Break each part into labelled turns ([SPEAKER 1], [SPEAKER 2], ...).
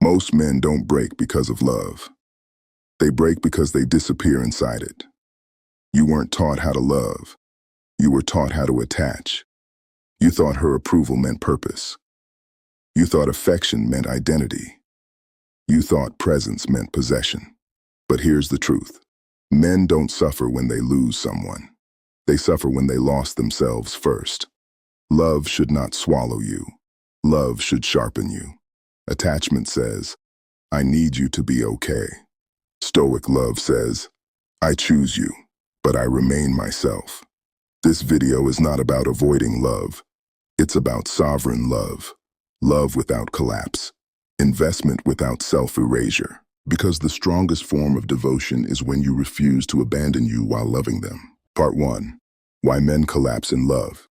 [SPEAKER 1] Most men don't break because of love. They break because they disappear inside it. You weren't taught how to love. You were taught how to attach. You thought her approval meant purpose. You thought affection meant identity. You thought presence meant possession. But here's the truth. Men don't suffer when they lose someone. They suffer when they lost themselves first. Love should not swallow you. Love should sharpen you. Attachment says, I need you to be okay. Stoic love says, I choose you, but I remain myself. This video is not about avoiding love. It's about sovereign love. Love without collapse. Investment without self-erasure. Because the strongest form of devotion is when you refuse to abandon you while loving them. Part 1. Why men collapse in love.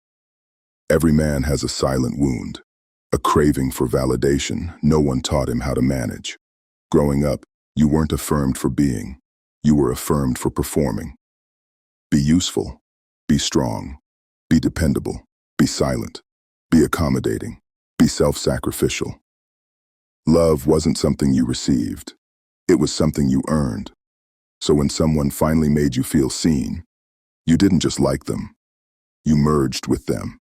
[SPEAKER 1] Every man has a silent wound, a craving for validation no one taught him how to manage. Growing up, you weren't affirmed for being. You were affirmed for performing. Be useful. Be strong. Be dependable. Be silent. Be accommodating. Be self-sacrificial. Love wasn't something you received. It was something you earned. So when someone finally made you feel seen, you didn't just like them. You merged with them.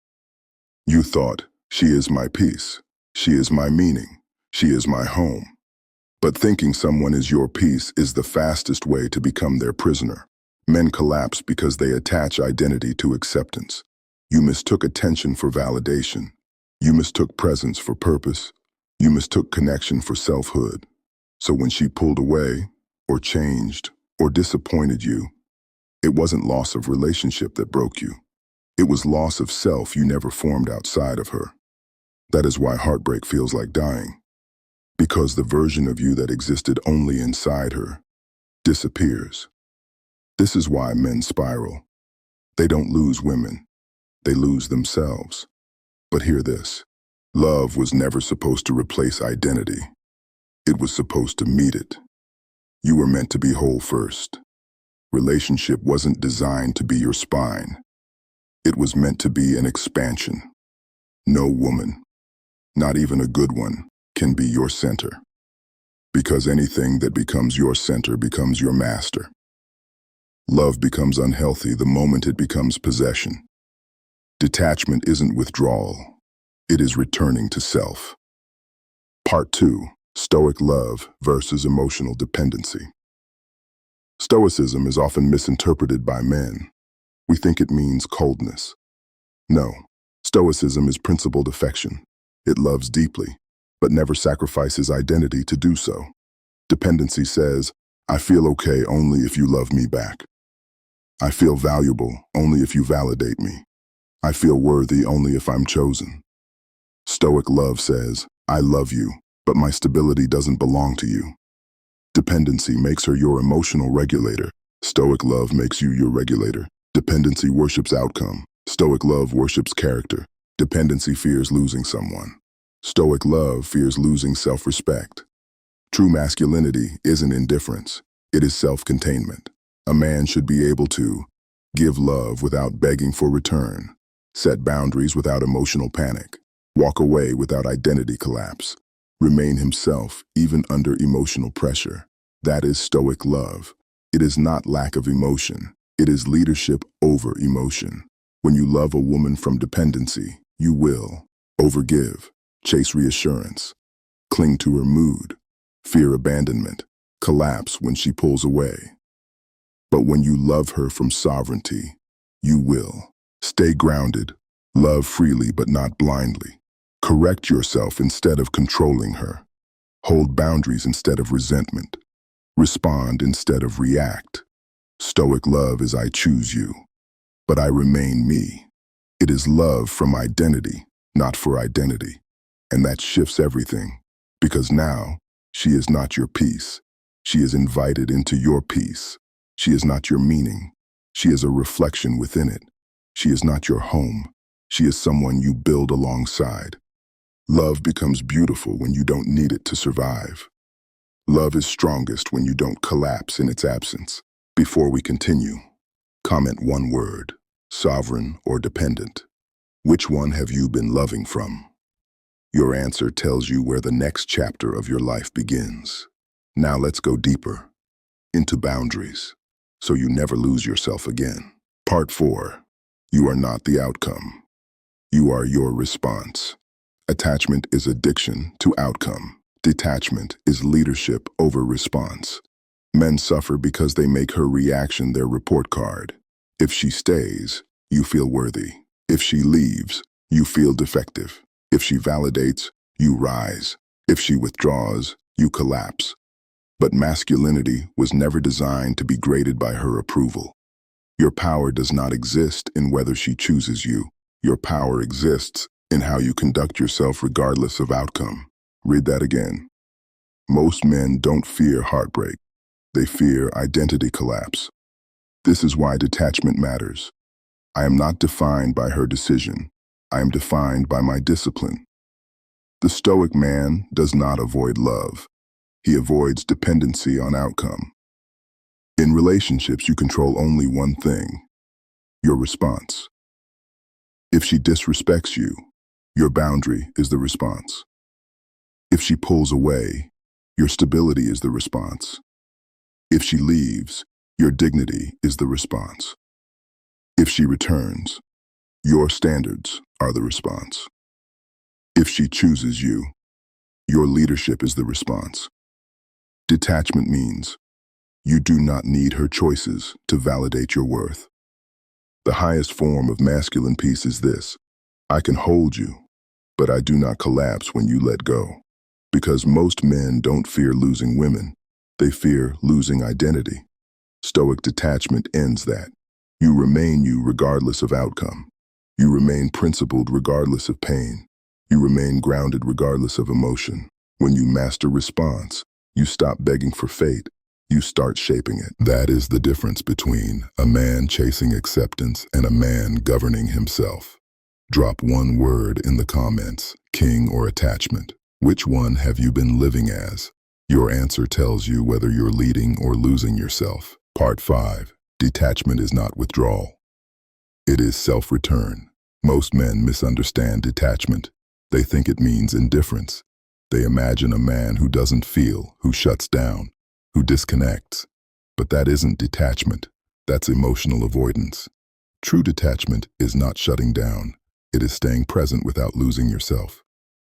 [SPEAKER 1] You thought, she is my peace. She is my meaning. She is my home. But thinking someone is your peace is the fastest way to become their prisoner. Men collapse because they attach identity to acceptance. You mistook attention for validation. You mistook presence for purpose. You mistook connection for selfhood. So when she pulled away, or changed, or disappointed you, it wasn't loss of relationship that broke you. It was loss of self you never formed outside of her. That is why heartbreak feels like dying. Because the version of you that existed only inside her disappears. This is why men spiral. They don't lose women. They lose themselves. But hear this. Love was never supposed to replace identity. It was supposed to meet it. You were meant to be whole first. Relationship wasn't designed to be your spine. It was meant to be an expansion. No woman, not even a good one, can be your center. Because anything that becomes your center becomes your master. Love becomes unhealthy the moment it becomes possession. Detachment isn't withdrawal. It is returning to self. Part 2. Stoic love versus emotional dependency. Stoicism is often misinterpreted by men. We think it means coldness. No, Stoicism is principled affection. It loves deeply, but never sacrifices identity to do so. Dependency says, I feel okay only if you love me back. I feel valuable only if you validate me. I feel worthy only if I'm chosen. Stoic love says, I love you, but my stability doesn't belong to you. Dependency makes her your emotional regulator. Stoic love makes you your regulator. Dependency worships outcome. Stoic love worships character. Dependency fears losing someone. Stoic love fears losing self-respect. True masculinity isn't indifference. It is self-containment. A man should be able to give love without begging for return, set boundaries without emotional panic, walk away without identity collapse, remain himself even under emotional pressure. That is Stoic love. It is not lack of emotion. It is leadership over emotion. When you love a woman from dependency, you will overgive, chase reassurance, cling to her mood, fear abandonment, collapse when she pulls away. But when you love her from sovereignty, you will stay grounded, love freely but not blindly, correct yourself instead of controlling her, hold boundaries instead of resentment, respond instead of react. Stoic love is I choose you, but I remain me. It is love from identity, not for identity. And that shifts everything, because now she is not your peace. She is invited into your peace. She is not your meaning. She is a reflection within it. She is not your home. She is someone you build alongside. Love becomes beautiful when you don't need it to survive. Love is strongest when you don't collapse in its absence. Before we continue, comment one word, sovereign or dependent. Which one have you been loving from? Your answer tells you where the next chapter of your life begins. Now let's go deeper, into boundaries, so you never lose yourself again. Part 4. You are not the outcome. You are your response. Attachment is addiction to outcome. Detachment is leadership over response. Men suffer because they make her reaction their report card. If she stays, you feel worthy. If she leaves, you feel defective. If she validates, you rise. If she withdraws, you collapse. But masculinity was never designed to be graded by her approval. Your power does not exist in whether she chooses you. Your power exists in how you conduct yourself regardless of outcome. Read that again. Most men don't fear heartbreak. They fear identity collapse. This is why detachment matters. I am not defined by her decision. I am defined by my discipline. The Stoic man does not avoid love. He avoids dependency on outcome. In relationships, you control only one thing: your response. If she disrespects you, your boundary is the response. If she pulls away, your stability is the response. If she leaves, your dignity is the response. If she returns, your standards are the response. If she chooses you, your leadership is the response. Detachment means you do not need her choices to validate your worth. The highest form of masculine peace is this: I can hold you, but I do not collapse when you let go. Because most men don't fear losing women, they fear losing identity. Stoic detachment ends that. You remain you regardless of outcome. You remain principled regardless of pain. You remain grounded regardless of emotion. When you master response, you stop begging for fate. You start shaping it. That is the difference between a man chasing acceptance and a man governing himself. Drop one word in the comments: king or attachment. Which one have you been living as? Your answer tells you whether you're leading or losing yourself. Part 5. Detachment is not withdrawal. It is self-return. Most men misunderstand detachment. They think it means indifference. They imagine a man who doesn't feel, who shuts down, who disconnects. But that isn't detachment. That's emotional avoidance. True detachment is not shutting down. It is staying present without losing yourself.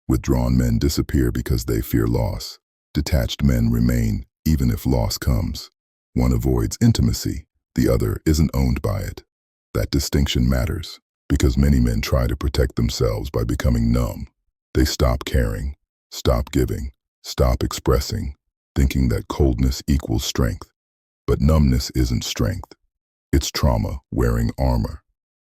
[SPEAKER 1] Withdrawn men disappear because they fear loss. Detached men remain, even if loss comes. One avoids intimacy, the other isn't owned by it. That distinction matters, because many men try to protect themselves by becoming numb. They stop caring, stop giving, stop expressing, thinking that coldness equals strength. But numbness isn't strength. It's trauma wearing armor.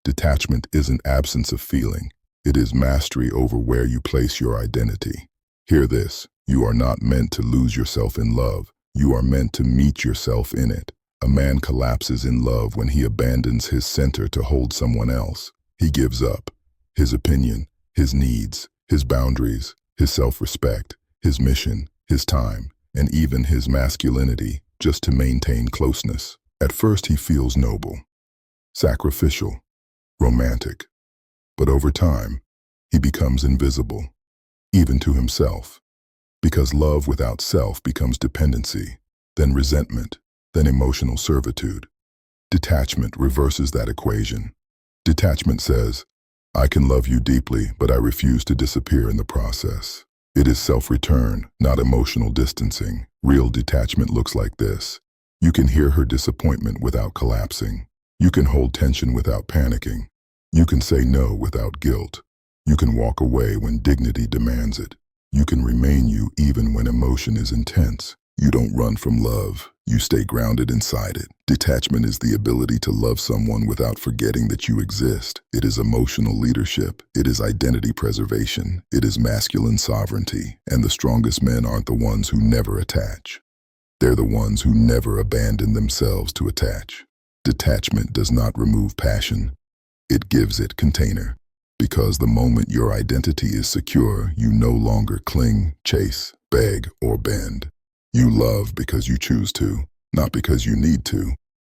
[SPEAKER 1] Detachment isn't absence of feeling. It is mastery over where you place your identity. Hear this: you are not meant to lose yourself in love. You are meant to meet yourself in it. A man collapses in love when he abandons his center to hold someone else. He gives up his opinion, his needs, his boundaries, his self-respect, his mission, his time, and even his masculinity just to maintain closeness. At first he feels noble, sacrificial, romantic. But over time, he becomes invisible, even to himself. Because love without self becomes dependency, then resentment, then emotional servitude. Detachment reverses that equation. Detachment says, I can love you deeply, but I refuse to disappear in the process. It is self-return, not emotional distancing. Real detachment looks like this. You can hear her disappointment without collapsing. You can hold tension without panicking. You can say no without guilt. You can walk away when dignity demands it. You can remain you even when emotion is intense. You don't run from love. You stay grounded inside it. Detachment is the ability to love someone without forgetting that you exist. It is emotional leadership. It is identity preservation. It is masculine sovereignty. And the strongest men aren't the ones who never attach. They're the ones who never abandon themselves to attach. Detachment does not remove passion. It gives it container. Because the moment your identity is secure, you no longer cling, chase, beg, or bend. You love because you choose to, not because you need to.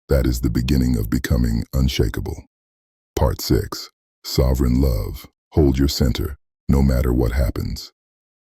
[SPEAKER 1] That is the beginning of becoming unshakable. Part 6. Sovereign love. Hold your center, no matter what happens.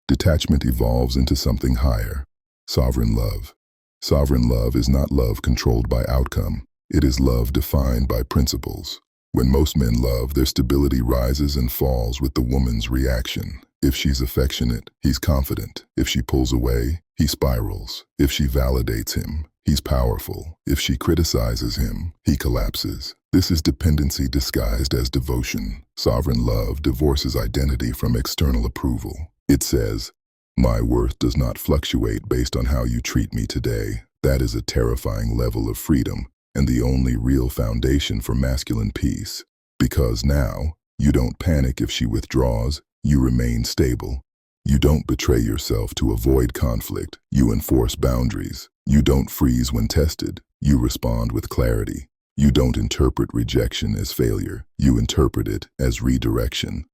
[SPEAKER 1] Detachment evolves into something higher, sovereign love. Sovereign love is not love controlled by outcome. It is love defined by principles. When most men love, their stability rises and falls with the woman's reaction. If she's affectionate, he's confident. If she pulls away, he spirals. If she validates him, he's powerful. If she criticizes him, he collapses. This is dependency disguised as devotion. Sovereign love divorces identity from external approval. It says, "My worth does not fluctuate based on how you treat me today." That is a terrifying level of freedom and the only real foundation for masculine peace. Because now, you don't panic if she withdraws, you remain stable. You don't betray yourself to avoid conflict, you enforce boundaries. You don't freeze when tested, you respond with clarity. You don't interpret rejection as failure, you interpret it as redirection.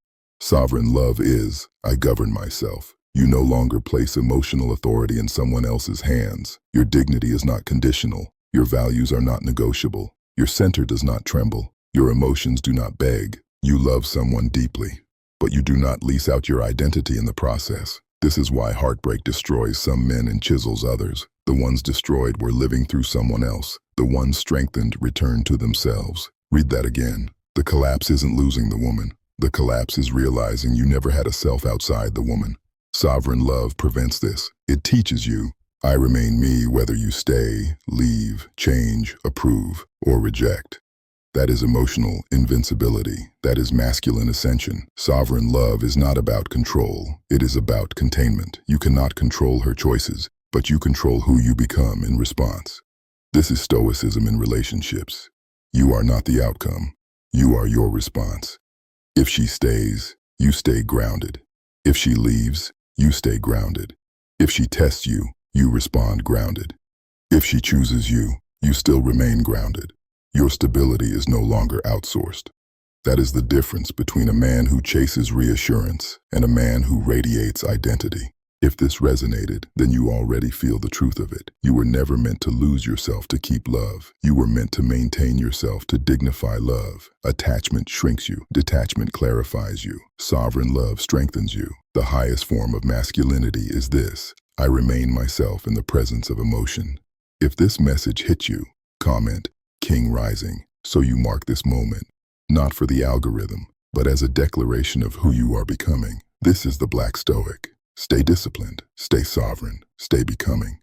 [SPEAKER 1] Sovereign love is, I govern myself. You no longer place emotional authority in someone else's hands. Your dignity is not conditional. Your values are not negotiable. Your center does not tremble. Your emotions do not beg. You love someone deeply, but you do not lease out your identity in the process. This is why heartbreak destroys some men and chisels others. The ones destroyed were living through someone else. The ones strengthened returned to themselves. Read that again. The collapse isn't losing the woman. The collapse is realizing you never had a self outside the woman. Sovereign love prevents this. It teaches you, I remain me whether you stay, leave, change, approve, or reject. That is emotional invincibility. That is masculine ascension. Sovereign love is not about control. It is about containment. You cannot control her choices, but you control who you become in response. This is Stoicism in relationships. You are not the outcome. You are your response. If she stays, you stay grounded. If she leaves, you stay grounded. If she tests you, you respond grounded. If she chooses you, you still remain grounded. Your stability is no longer outsourced. That is the difference between a man who chases reassurance and a man who radiates identity. If this resonated, then you already feel the truth of it. You were never meant to lose yourself to keep love. You were meant to maintain yourself to dignify love. Attachment shrinks you. Detachment clarifies you. Sovereign love strengthens you. The highest form of masculinity is this: I remain myself in the presence of emotion. If this message hit you, comment, King Rising, so you mark this moment, not for the algorithm, but as a declaration of who you are becoming. This is the Black Stoic. Stay disciplined, stay sovereign, stay becoming.